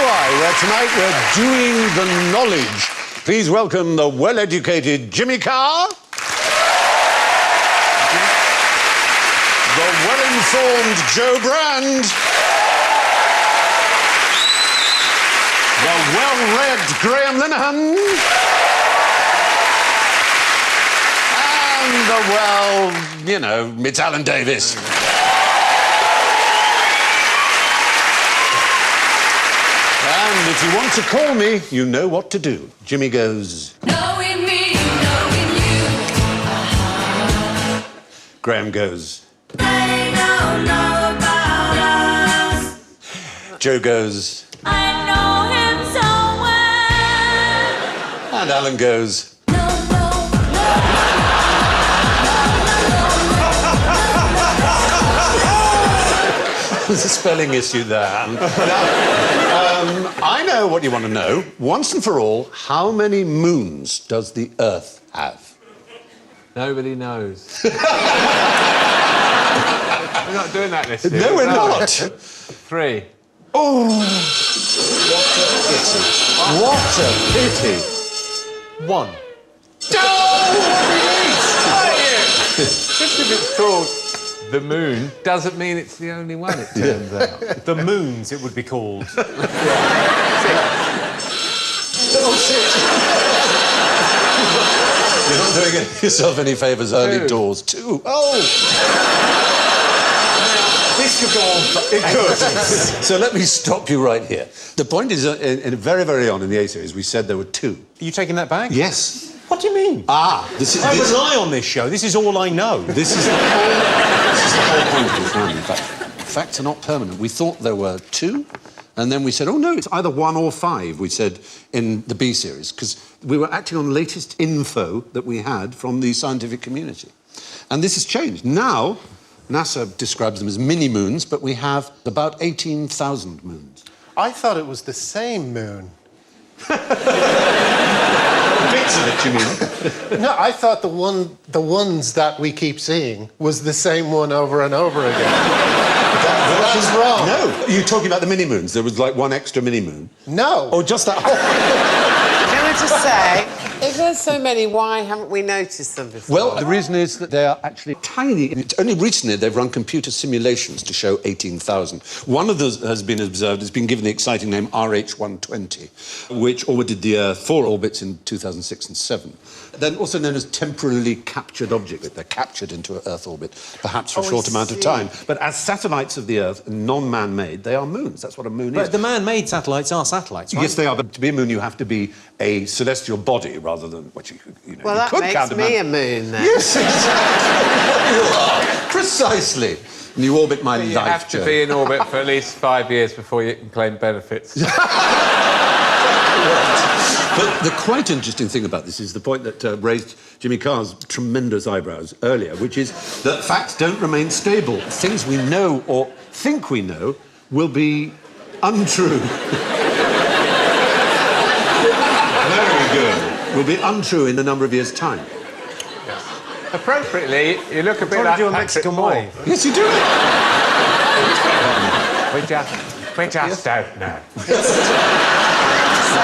QI, where tonight we're doing the knowledge. Please welcome the well-educated Jimmy Carr. The well-informed Joe Brand. The well-read Graham Linehan. And the, well, you know, it's Alan Davis. And if you want to call me, you know what to do. Jimmy goes... Knowing me, knowing you. Graham goes... They don't know about us. Joe goes... I know him so well. And Alan goes... There's a spelling issue there. I know what you want to know. Once and for all, how many moons does the Earth have? Nobody knows. We're not doing that this year. No, we're not. 3. Oh, what a pity. 1. Just if it's called the moon doesn't mean it's the only one, it turns out. The moons, it would be called. You're not doing yourself any favours early 2. doors. 2. Oh! This could go on. It could. So let me stop you right here. The point is, very, very early on in the A series, we said there were 2. Are you taking that back? Yes. What do you mean? This is... I rely on this show. This is all I know. This is the whole point of this round, in fact. Facts are not permanent. We thought there were 2, and then we said, oh, no, it's either 1 or 5, we said, in the B series, because we were acting on the latest info that we had from the scientific community. And this has changed. Now, NASA describes them as mini-moons, but we have about 18,000 moons. I thought it was the same moon. Bits of it, you mean? No, I thought the ones that we keep seeing was the same one over and over again. That's wrong. No, you're talking about the mini-moons. There was, like, 1 extra mini-moon. No. Or just that... Can I just say, if there's so many, why haven't we noticed them before? Well, the reason is that they are actually tiny. It's only recently they've run computer simulations to show 18,000. One of those has been observed, has been given the exciting name RH120, which orbited the Earth 4 orbits in 2006 and 7. Then also known as temporally captured objects. They're captured into an Earth orbit, perhaps for a short amount of time. But as satellites of the Earth, non-man-made, they are moons. That's what a moon is. But the man-made satellites are satellites, right? Yes, they are, but to be a moon, you have to be a celestial body rather than what you know. Well, you that could makes count me a moon, then. Yes, exactly. You are. Precisely. And you orbit my life, You have to be in orbit for at least 5 years before you can claim benefits. But the quite interesting thing about this is the point that raised Jimmy Carr's tremendous eyebrows earlier, which is that facts don't remain stable. Things we know or think we know will be untrue. Very good. Will be untrue in a number of years' time. Appropriately, you look a bit Trying like to do a Patrick Mexican Moore. way. Yes, you do. We just don't know. So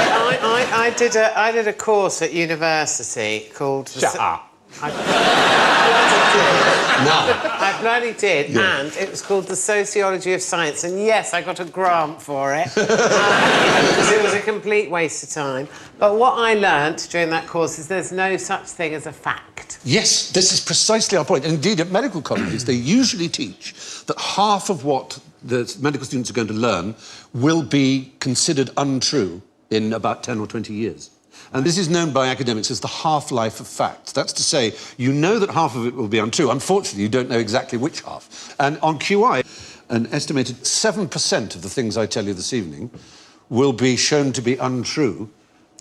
I did a course at university called... Shut up. I bloody did, and it was called The Sociology of Science, and yes, I got a grant for it, because it was a complete waste of time. But what I learnt during that course is there's no such thing as a fact. Yes, this is precisely our point. Indeed, at medical colleges, they usually teach that half of what the medical students are going to learn will be considered untrue in about 10 or 20 years. And this is known by academics as the half-life of facts. That's to say, you know that half of it will be untrue. Unfortunately, you don't know exactly which half. And on QI, an estimated 7% of the things I tell you this evening will be shown to be untrue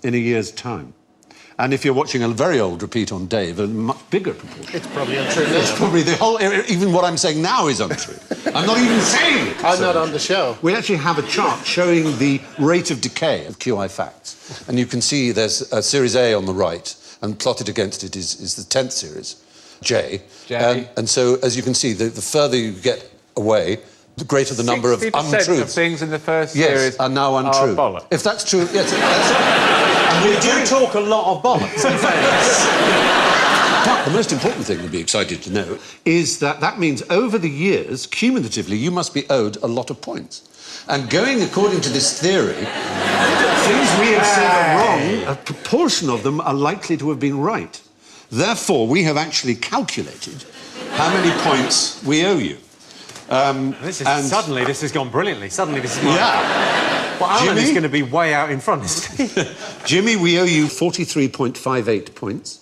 in a year's time. And if you're watching a very old repeat on Dave, a much bigger proportion. It's probably untrue now. It's probably the whole... Even what I'm saying now is untrue. I'm not even saying it. I'm not on the show. We actually have a chart showing the rate of decay of QI facts. And you can see there's a series A on the right, and plotted against it is the 10th series, J. J. And so, as you can see, the further you get away, greater the number of 60% of untruths. things in the first Yes, series are now untrue. bollocks. If that's true, yes. That's, We do talk a lot of bollocks, in fairness. but the most important thing you'll be excited to know is that that means over the years, cumulatively, you must be owed a lot of points. And going according to this theory, things we have said are wrong, a proportion of them are likely to have been right. Therefore, we have actually calculated how many points we owe you. Suddenly, this has gone brilliantly. Suddenly, this is... Yeah. Well, Alan Jimmy? is going to be way out in front, isn't he? Jimmy, we owe you 43.58 points.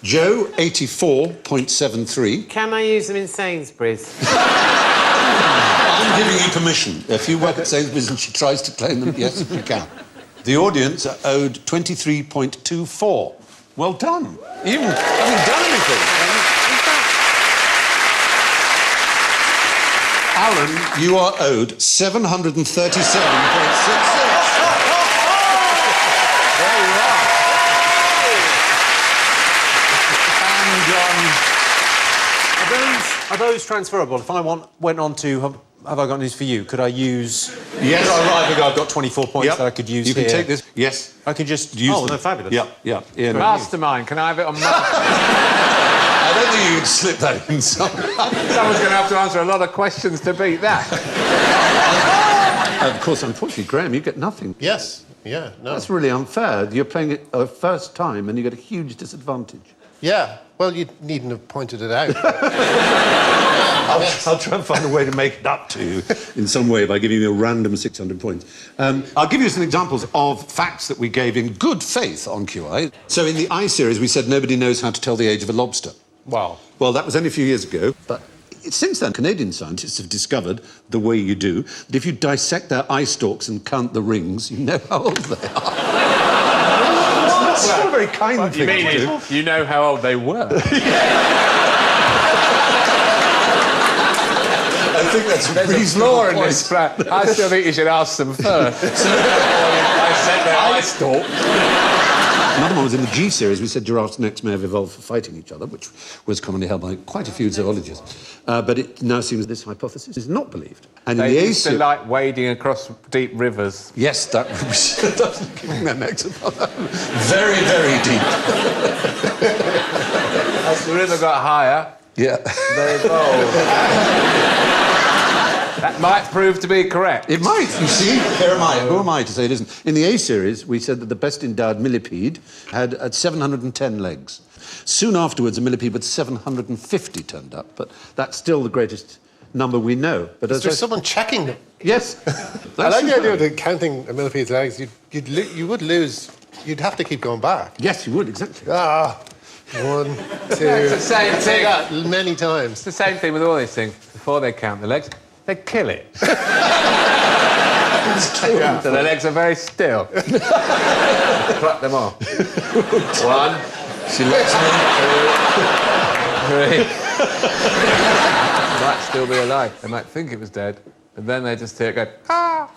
Joe, 84.73. Can I use them in Sainsbury's? I'm giving you permission. If you work at Sainsbury's and she tries to claim them, yes, you can. The audience are owed 23.24. Well done. You haven't done anything. Alan, you are owed 737.66. Are those transferable? If I went on to have I got news for you? Could I use? Yes. Could I write that I've got 24 points Yep. that I could use You can here? take this. Yes. I can just Use Oh, them. they're fabulous. Yeah, yeah. Ian. Mastermind, can I have it on my... I don't think you can slip that in somewhere. Someone's going to have to answer a lot of questions to beat that. Of course, unfortunately, Graham, you get nothing. Yes. Yeah. No. That's really unfair. You're playing it a first time and you get a huge disadvantage. Yeah. Well, you needn't have pointed it out. I'll try and find a way to make it up to you in some way by giving you a random 600 points. I'll give you some examples of facts that we gave in good faith on QI. So in the I series, we said nobody knows how to tell the age of a lobster. Wow. Well, that was only a few years ago, but since then, Canadian scientists have discovered the way you do, that if you dissect their eye stalks and count the rings, you know how old they are. That's not a very kind thing to do. You know how old they were. I think that's There's a reasonable flaw in point. this plan. I still think you should ask them first. I said their eye stalk. Another one was in the G series. We said giraffes' necks may have evolved for fighting each other, which was commonly held by quite a few zoologists. But it now seems this hypothesis is not believed. And in They the A used to series... like wading across deep rivers. Yes, that was giving their necks above. Very, very deep. As the river got higher, Yeah. they evolved. That might prove to be correct. It might, you see. Who am I to say it isn't? In the A series, we said that the best endowed millipede had 710 legs. Soon afterwards, a millipede with 750 turned up, but that's still the greatest number we know. But Is there someone checking them? Yes. I like the idea of counting a millipede's eggs. You would lose. You'd have to keep going back. Yes, you would, exactly. 1, 2. It's the same Say thing. that many times. It's the same thing with all these things. Before they count the legs, they kill it. So the legs are very still. Pluck them off. 1, She lets me. 3. Might still be alive. They might think it was dead, and then they just hear it go, ah!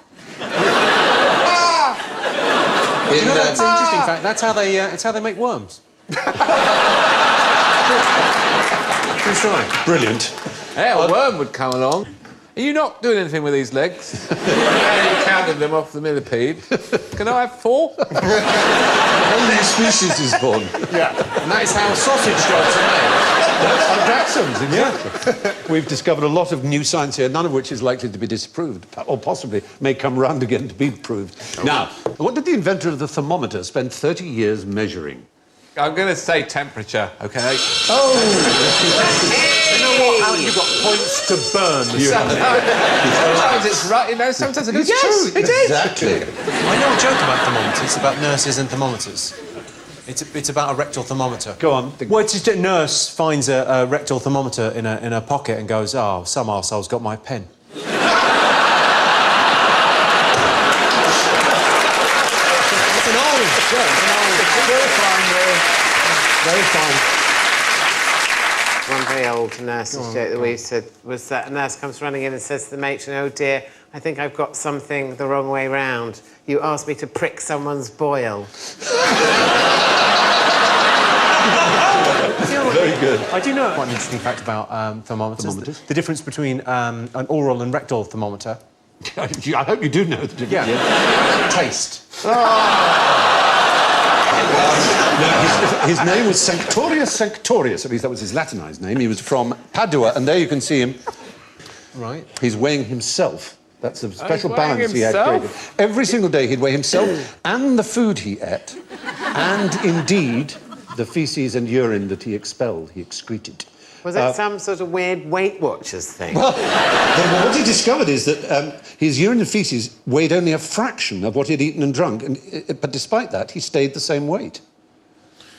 You know, that's an interesting fact. That's how they. It's how they make worms. True story. Brilliant. Hey, a worm would come along. Are you not doing anything with these legs? You counted them off the millipede. Can I have 4? A whole new species is born. And that is how sausage jobs are made. Jackson's, exactly. We've discovered a lot of new science here, none of which is likely to be disproved, or possibly may come round again to be proved. Now, what did the inventor of the thermometer spend 30 years measuring? I'm going to say temperature, OK? You know what, Alan? You've got points to burn. Sometimes it's right, you know, sometimes it goes, yes, it is. Exactly. I know a joke about thermometers, about nurses and thermometers. It's about a rectal thermometer. Go on. Well, it's just a nurse finds a rectal thermometer in her pocket and goes, "Oh, some arsehole's got my pen." It's an old joke. Very fine. One very old nurse's joke that we said was that a nurse comes running in and says to the matron, "Oh dear, I think I've got something the wrong way round. You asked me to prick someone's boil." Very good. I do know quite an interesting fact about thermometers. Thermometers? The difference between an oral and rectal thermometer. I hope you do know the difference. Yeah. Taste. His name was Sanctorius Sanctorius, at least that was his Latinized name. He was from Padua, and there you can see him. Right. He's weighing himself. That's a special weighing balance he had himself? created. Every single day he'd weigh himself and the food he ate, and indeed the feces and urine that he expelled, he excreted. Was it some sort of weird Weight Watchers thing? Well, what he discovered is that his urine and faeces weighed only a fraction of what he'd eaten and drunk, but despite that, he stayed the same weight,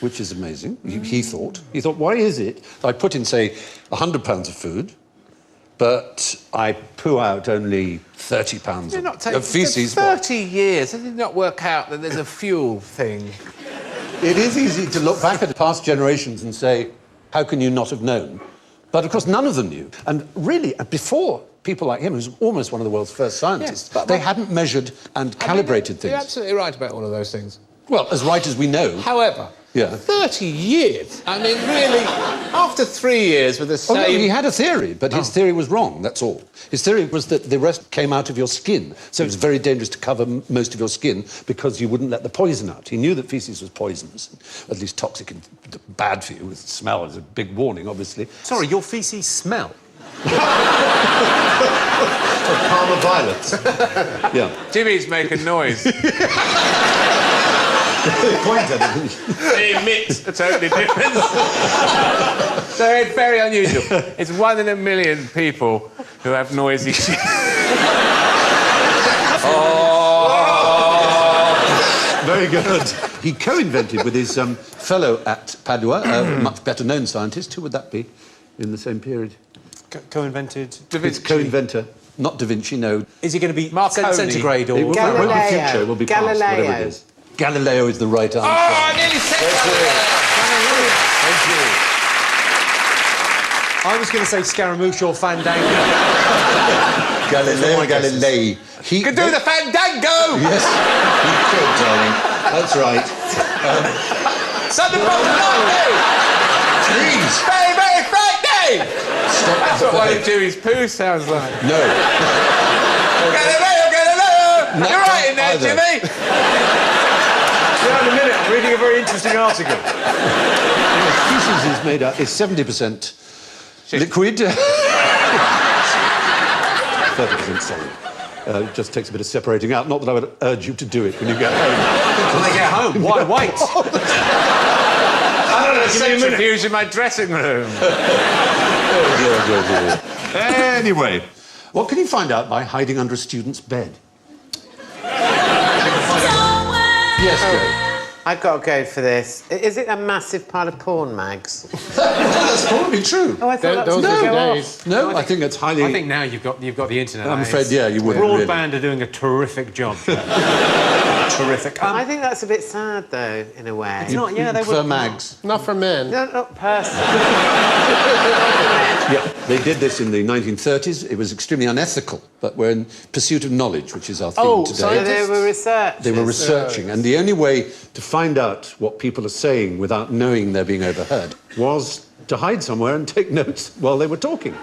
which is amazing, he thought. He thought, why is it that I put in, say, 100 pounds of food, but I poo out only 30 pounds You're not of taking faeces? 30 years. Does it not work out that there's a fuel thing? It is easy to look back at past generations and say, how can you not have known? But of course, none of them knew. And really, before people like him, who's almost one of the world's first scientists, Yes, but- they hadn't measured and calibrated You're things. absolutely right about all of those things. Well, as right as we know. However, Yeah. 30 years. I mean, really, after 3 years with the Oh, same... no, he had a theory, but his theory was wrong, that's all. His theory was that the rest came out of your skin, so it's very dangerous to cover most of your skin because you wouldn't let the poison out. He knew that faeces was poisonous, at least toxic and bad for you. With smell is a big warning, obviously. Sorry, your faeces smell. Parma violets. Yeah. Jimmy's making noise. Point at it. It emits a totally different... So it's very unusual. It's 1 in a million people who have noisy shit. Very good. He co-invented with his fellow at Padua, a much better-known scientist. Who would that be in the same period? Co-invented. It's co-inventor, not Da Vinci, no. Is it going to be Marconi. centigrade or... It won't be Galileo. future, it will be past, whatever Galileo. it is. Galileo is the right answer. Oh, I nearly said that. I was going to say Scaramouche or Fandango. Galileo Galilei. He Could do the fandango! Yes, he could, darling. That's right. Thunderbolt Lightning! Please, Very, very Friday! stop. That's what one of Jimmy's poo sounds like. No. Galileo, Galileo! No, You're right in there, either. Jimmy! In a minute, I'm reading a very interesting article. Feces is made up, is 70% liquid. 30% solid. It just takes a bit of separating out. Not that I would urge you to do it when you get home. When I get home, why wait? I don't know, centrifuge in my dressing room. Anyway, what can you find out by hiding under a student's bed? Yes, Joe. I've got to go for this. Is it a massive part of porn mags? That's probably true. Oh, I thought that was Those going are to the go days. off. No, I think it's highly... I think now you've got the internet. I'm now. afraid, It's- yeah, you wouldn't really. Broadband are doing a terrific job. Terrific. I think that's a bit sad, though, in a way. It's not, yeah, they For were... mags. Not for men. No, not personally. Yeah, they did this in the 1930s. It was extremely unethical, but we're in pursuit of knowledge, which is our theme Oh, today. So they were researchers. They were researching, and the only way to find out what people are saying without knowing they're being overheard was to hide somewhere and take notes while they were talking.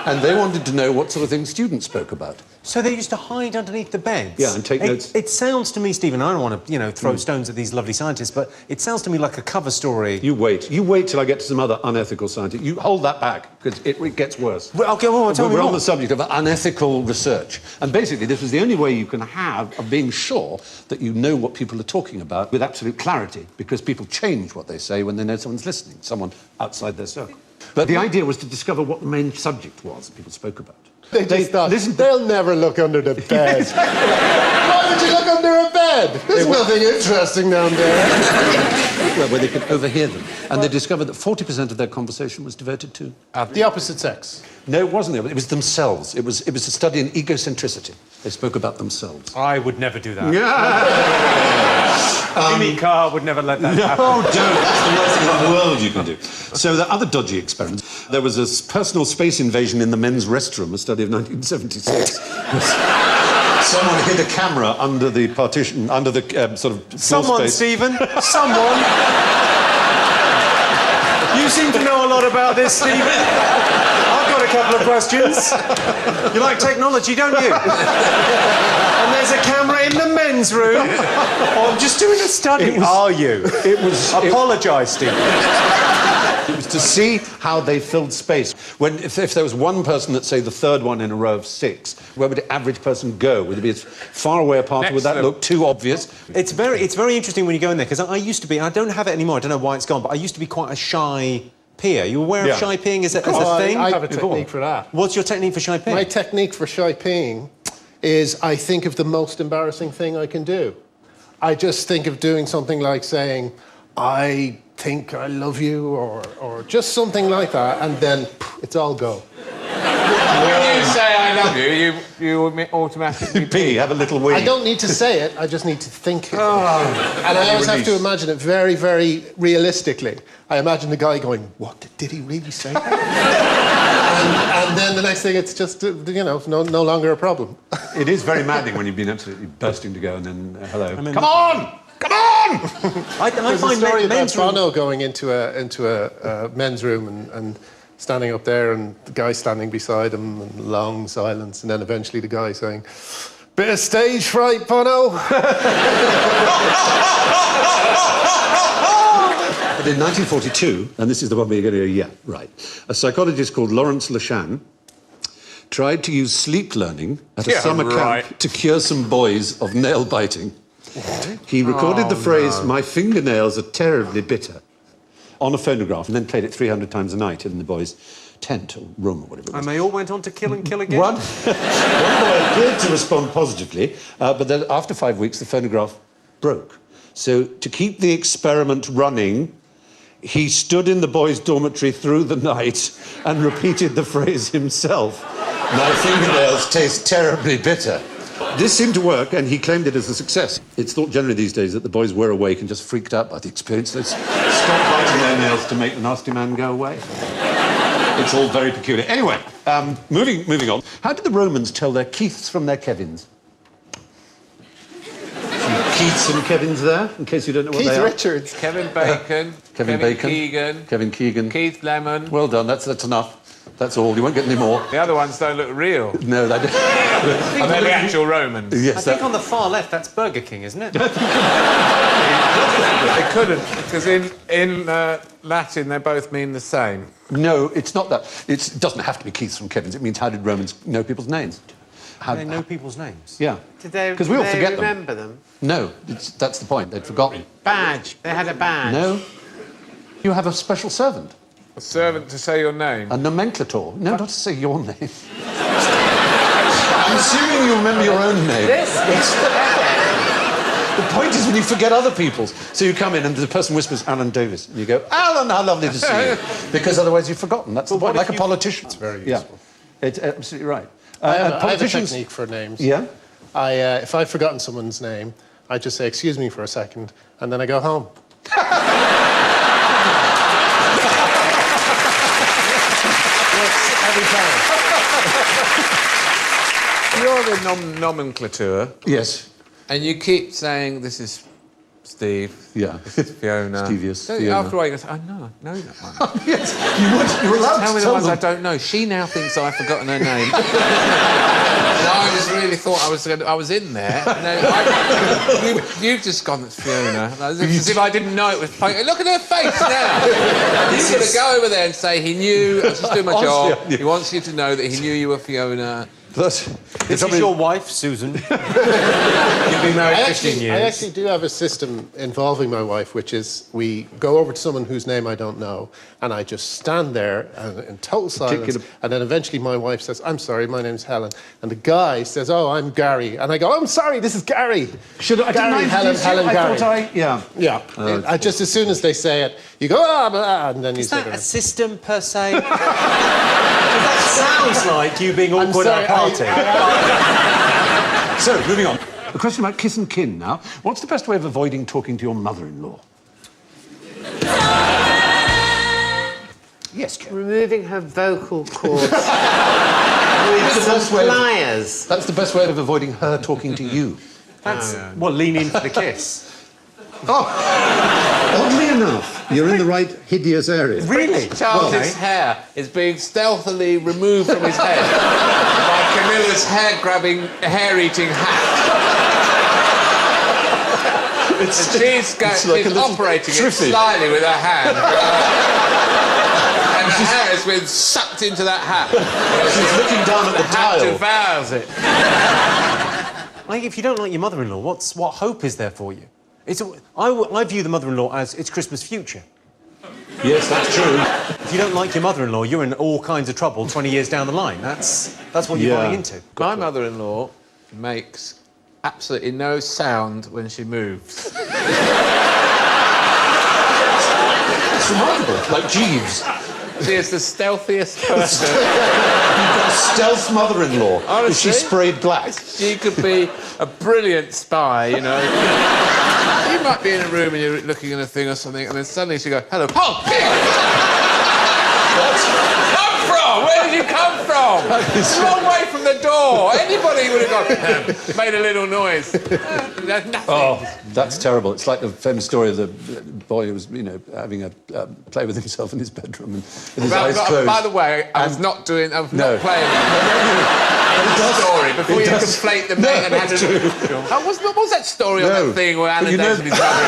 And they wanted to know what sort of things students spoke about. So they used to hide underneath the beds? Yeah, and take notes. It sounds to me, Stephen, I don't want to, throw stones at these lovely scientists, but it sounds to me like a cover story. You wait till I get to some other unethical scientists. You hold that back, because it gets worse. Well, okay, well, tell me We're on more. the subject of unethical research. And basically, this was the only way you can have of being sure that you know what people are talking about with absolute clarity, because people change what they say when they know someone's listening, someone outside their circle. But the idea was to discover what the main subject was that people spoke about. They just thought, listen- they'll never look under the bed. Why would you look under a bed? There's nothing interesting down there. where they could overhear them. And they discovered that 40% of their conversation was devoted to... The opposite sex. No, it wasn't. It was themselves. It was a study in egocentricity. They spoke about themselves. I would never do that. Yeah. Jimmy Carr would never let that happen. Oh, don't. That's the worst thing in the world you can do. So there are other dodgy experiments. There was a personal space invasion in the men's restroom, a study of 1976. Someone hid a camera under the partition, under the sort of floor Someone, space. Stephen. Someone. You seem to know a lot about this, Stephen. I've got a couple of questions. You like technology, don't you? And there's a camera in the men's room. Oh, I'm just doing a study. Are you? It was... Apologise, Stephen. It was to see how they filled space. If there was one person at, say, the third one in a row of 6, where would the average person go? Would it be as far away apart? Would that look too obvious? It's very interesting when you go in there, because I used to be, I don't have it anymore, I don't know why it's gone, but I used to be quite a shy peer. You aware of shy peeing as a thing? I have a technique for that. What's your technique for shy peeing? My technique for shy peeing is I think of the most embarrassing thing I can do. I just think of doing something like saying, I think I love you, or just something like that, and then it's all go. When you say I love you, you automatically Pee, have a little wee. I don't need to say it, I just need to think it. And I always have to imagine it very, very realistically. I imagine the guy going, what, did he really say that? and then the next thing, it's just, no longer a problem. It is very maddening when you've been absolutely bursting to go and then, hello. Come on! Come on! There's a find story about men's room... Bono going into a men's room and standing up there, and the guy standing beside him, and long silence, and then eventually the guy saying, "Bit of stage fright, Bono." But in 1942, and this is the one where you're going to go, yeah, right, a psychologist called Lawrence Lashan tried to use sleep learning at a summer camp to cure some boys of nail biting. He recorded the phrase, "My fingernails are terribly bitter," on a phonograph, and then played it 300 times a night in the boys' tent or room or whatever it was. And they all went on to kill and kill again? One boy appeared to respond positively, but then after 5 weeks, the phonograph broke. So to keep the experiment running, he stood in the boys' dormitory through the night and repeated the phrase himself. "My fingernails taste terribly bitter." This seemed to work, and he claimed it as a success. It's thought generally these days that the boys were awake and just freaked out by the experience. They stopped biting their nails to make the nasty man go away. It's all very peculiar. Anyway, moving on. How did the Romans tell their Keiths from their Kevins? Some Keiths and Kevins there, in case you don't know what Keith they are. Richards. Kevin Bacon, Kevin Bacon. Keegan, Kevin Keegan. Keith Lemon. Well done, that's enough. That's all, you won't get any more. The other ones don't look real. No, they don't. And they're the actual Romans. Yes, I think on the far left, that's Burger King, isn't it? They couldn't, because in Latin they both mean the same. No, it's not that. It doesn't have to be Keiths from Kevins. It means how did Romans know people's names? They know people's names. Yeah. Did they, Because we all forget them. remember them? No, that's the point. They'd forgotten. Badge. They had a badge. No. You have a special servant. A servant to say your name. A nomenclator. No, not to say your name. I'm assuming you remember your own name. The point is when you forget other people's. So you come in and the person whispers Alan Davis, and you go, "Alan, how lovely to see you," because otherwise you've forgotten. That's the point. Like a politician. It's very Yeah, useful. it's absolutely right. I have a politicians. technique for names. Yeah. If I've forgotten someone's name, I just say, "Excuse me for a second," and then I go home. Every time. You're the nomenclature, Yes. and you keep saying this is Steve. Yeah. This is Fiona. Stevius, Don't you, Fiona. after a while, you go, "I know that one." Yes. You're allowed Tell to me the tell ones them. I don't know. She now thinks I've forgotten her name. And I just really thought I was in there. And then you've just gone, "It's Fiona." As if I didn't know it was Fiona. Look at her face now. He's going to go over there and say he knew. I was just doing my Honestly, job. yeah. He wants you to know that he knew you were Fiona. This This is your wife, Susan. You've been married 15 years. I actually do have a system involving my wife, which is we go over to someone whose name I don't know, and I just stand there in total silence, and then eventually my wife says, "I'm sorry, my name's Helen," and the guy says, "Oh, I'm Gary," and I go, "I'm sorry, this is Gary." Should I Gary, didn't Helen, introduce you? Helen, I Gary. thought I... Yeah. Yeah. I just as soon as they say it, you go, "Ah, blah," and then you Is say that a it. system per se? That sounds like you being awkward at a party. So, moving on. A question about kiss and kin now. What's the best way of avoiding talking to your mother-in-law? Yes, Ken. Removing her vocal cords with some pliers. That's the best way of avoiding her talking to you. That's, well, lean in for the kiss. Oddly enough, you're in the right hideous area. Really? Charles's hair is being stealthily removed from his head by Camilla's hair-eating hat. And she's like a little operating it triffy. slyly with her hand. And the hair has been sucked into that hat. She's looking down at the Hat tile. devours it. Like, if you don't like your mother-in-law, what hope is there for you? I view the mother-in-law as it's Christmas future. Yes, that's true. If you don't like your mother-in-law, you're in all kinds of trouble 20 years down the line. That's what you're Yeah. buying into. My mother-in-law makes absolutely no sound when she moves. It's remarkable. Like Jeeves. She is the stealthiest person. You've got a stealth mother-in-law. Is Honestly? she sprayed black? She could be a brilliant spy, you know. You might be in a room and you're looking at a thing or something, and then suddenly she goes, "Hello, Paul." Come from? Where did you come from? The wrong way from the door. Anybody would have gone, made a little noise. There's nothing. Oh, that's terrible. It's like the famous story of the boy who was, having a play with himself in his bedroom and with his eyes closed. By the way, I was not playing the story before you conflate the mate and had a... What was that story on that thing where Alan Davis and his brother...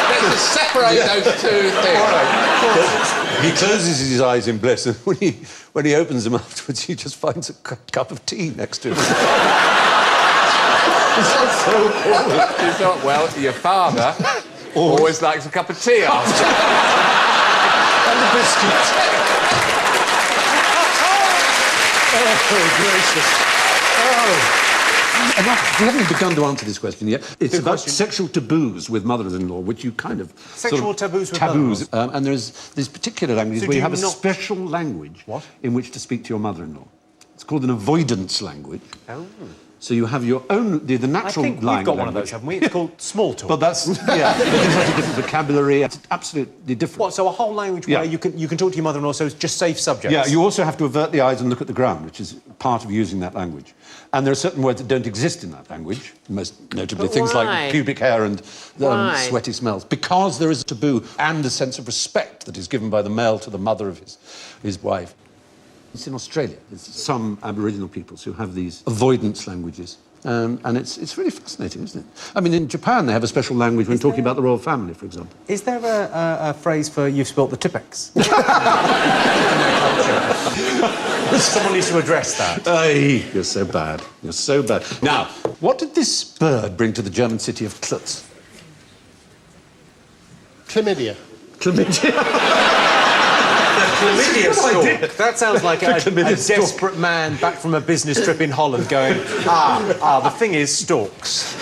Let's just separate those two things. He closes his eyes in bliss, and when he opens them afterwards, he just finds a cup of tea next to him. She thought, well, your father always likes a cup of tea after. And the biscuits. Oh, gracious. Oh. We haven't begun to answer this question yet. It's Good about question. sexual taboos with mothers-in-law, which you kind of... Sexual taboos with taboos. And there's particular languages So where do you have you a not- special language What? in which to speak to your mother-in-law. It's called an avoidance language. Oh. So you have your own... The I natural think language. we've got one of those, haven't we? It's called small talk. But that's... Yeah, but there's such a different vocabulary. It's absolutely different. What, so a whole language Yeah. where you can talk to your mother-in-law, so it's just safe subjects? Yeah, you also have to avert the eyes and look at the ground, which is part of using that language. And there are certain words that don't exist in that language, most notably But things why? like pubic hair and Why? sweaty smells. Because there is a taboo and a sense of respect that is given by the male to the mother of his wife. It's in Australia. There's some Aboriginal peoples who have these avoidance languages. And it's really fascinating, isn't it? I mean, in Japan, they have a special language when talking about the royal family, for example. Is there a phrase for you've spilt the Tippex? Someone needs to address that. Ay, you're so bad. You're so bad. Now, what did this bird bring to the German city of Klutz? Chlamydia. Chlamydia. Chlamydia That's what I did. stalk. That sounds like a chlamydia stalk. desperate man back from a business trip in Holland going, the thing is stalks.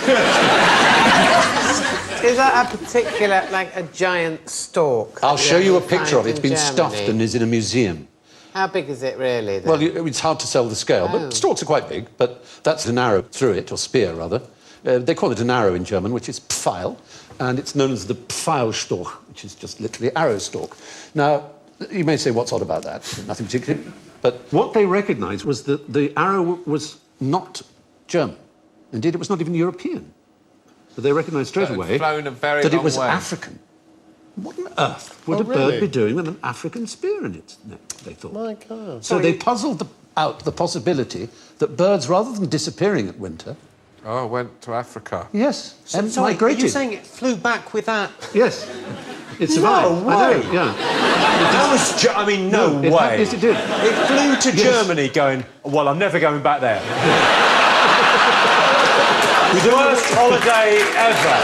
Is that a particular, like a giant stalk? I'll show you a that picture of it. It's find been in stuffed Germany? and is in a museum. How big is it really, then? Well, it's hard to sell the scale, Oh. but stalks are quite big. But that's an arrow through it, or spear, rather. They call it an arrow in German, which is Pfeil, and it's known as the Pfeilstorch, which is just literally arrow stalk. Now, you may say, what's odd about that? Nothing particular. But what they recognised was that the arrow was not German. Indeed, it was not even European. But they recognised straight It had away flown a very that it long was way. African. What on earth would Oh, a bird really? be doing with an African spear in its neck, they thought. My God. So they puzzled out the possibility that birds, rather than disappearing at winter, Went to Africa. yes, and Sorry, migrated. are you saying it flew back with that? Yes, it survived. No I know, way. yeah. That was... no it way. yes, it did. It flew to Germany going, well, I'm never going back there. The worst holiday ever.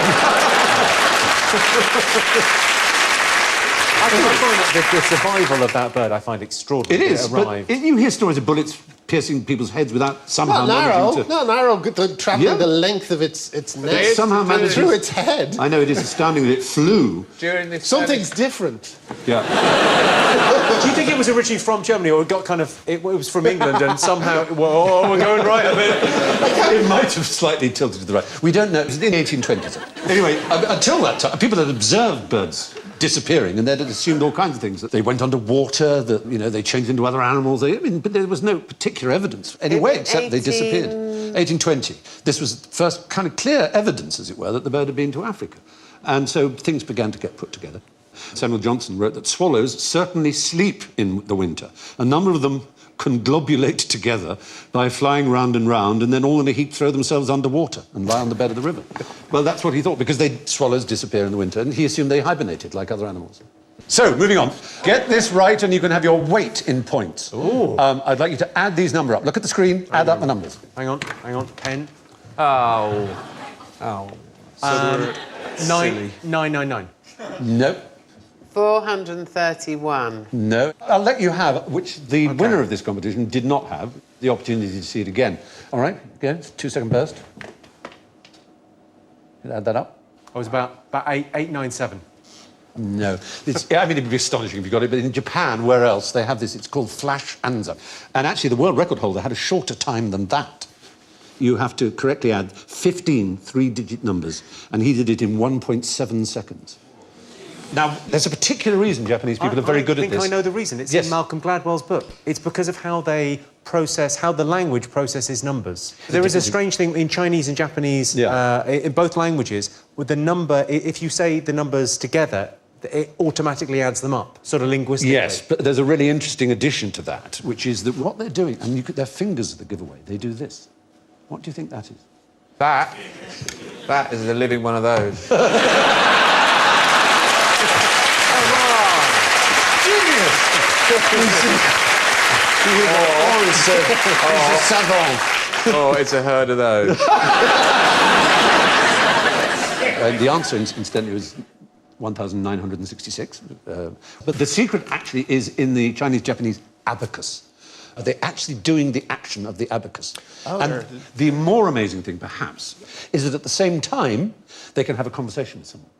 I find that the survival of that bird, I find extraordinary. It is, but arrived. you hear stories of bullets piercing people's heads without somehow managing to... Not narrow, travelling Yeah. the length of its neck. is Somehow managed through its head. I know, it is astounding that it flew. During this... Something's different. Yeah. Do you think it was originally from Germany, or it got kind of... It was from England, and somehow... Well, we're going right a bit. It might have slightly tilted to the right. We don't know. It was in the 1820s. Anyway, until that time, people had observed birds disappearing, and they'd assumed all kinds of things, that they went underwater, that, you know, they changed into other animals. But there was no particular evidence anyway, except they disappeared. 1820. This was the first kind of clear evidence, as it were, that the bird had been to Africa. And so things began to get put together. Samuel Johnson wrote that swallows certainly sleep in the winter. A number of them conglobulate together by flying round and round, and then all in a heap throw themselves underwater and lie on the bed of the river. Well, that's what he thought, because swallows disappear in the winter, and he assumed they hibernated like other animals. So, moving on. Get this right, and you can have your weight in points. I'd like you to add these numbers up. Look at the screen, add up the numbers. Hang on, pen. Oh. So 999. No. 431. No. I'll let you have, which the winner of this competition did not have, the opportunity to see it again. All right, again, 2-second burst. Add that up. I was about 897. No. I mean, it'd be astonishing if you got it, but in Japan, where else, they have this, it's called Flash Anza. And actually, the world record holder had a shorter time than that. You have to correctly add 15 three-digit numbers, and he did it in 1.7 seconds. Now, there's a particular reason Japanese people are very good at this. I think I know the reason. It's Yes. in Malcolm Gladwell's book. It's because of how they process, how the language processes numbers. There is a strange thing in Chinese and Japanese, in both languages, with the number, if you say the numbers together, it automatically adds them up, sort of linguistically. Yes, but there's a really interesting addition to that, which is that what they're doing, and their fingers are the giveaway, they do this. What do you think that is? That is a living one of those. He's a savant. Oh, it's a herd of those. The answer, incidentally, was 1,966. But the secret actually is in the Chinese-Japanese abacus. They're actually doing the action of the abacus. And the more amazing thing, perhaps, is that at the same time, they can have a conversation with someone.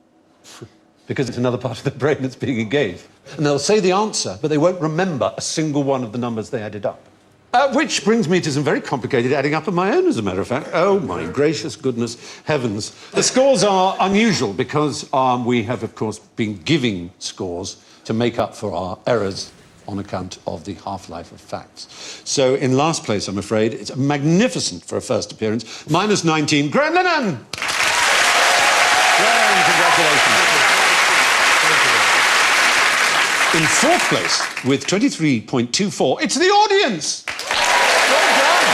Because it's another part of the brain that's being engaged. And they'll say the answer, but they won't remember a single one of the numbers they added up. Which brings me to some very complicated adding up of my own, as a matter of fact. Oh, my gracious goodness heavens. The scores are unusual because we have, of course, been giving scores to make up for our errors on account of the half-life of facts. So, in last place, I'm afraid, it's magnificent for a first appearance. Minus 19, Graham Lennon! Graham, congratulations. In fourth place, with 23.24, it's the audience! Well done!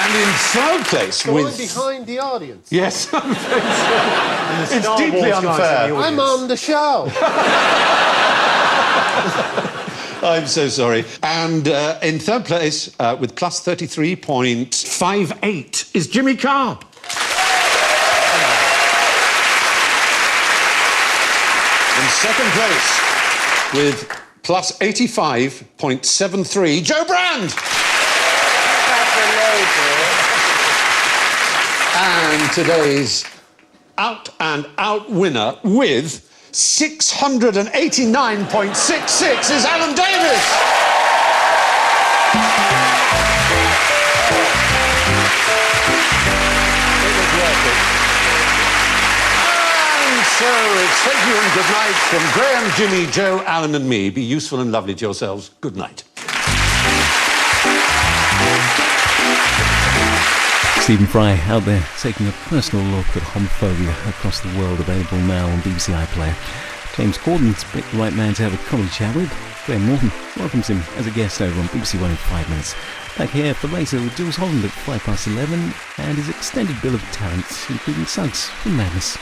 And in third place, So I'm with... behind the audience. Yes, I'm afraid so. It's deeply unfair. I'm on the show. I'm so sorry. And in third place, with plus 33.58, is Jimmy Carr. In second place, with plus 85.73, Joe Brand. And today's out-and-out winner with 689.66 is Alan Davis. And so it's thank you and good night from Graham, Jimmy, Joe, Alan and me. Be useful and lovely to yourselves. Good night. Stephen Fry out there taking a personal look at homophobia across the world, available now on BBC iPlayer. James Corden's picked the right man to have a comedy chat with. Graham Norton welcomes him as a guest over on BBC One in 5 minutes. Back here for later with Jules Holland at 11:05 and his extended bill of talents, including Suggs from Madness.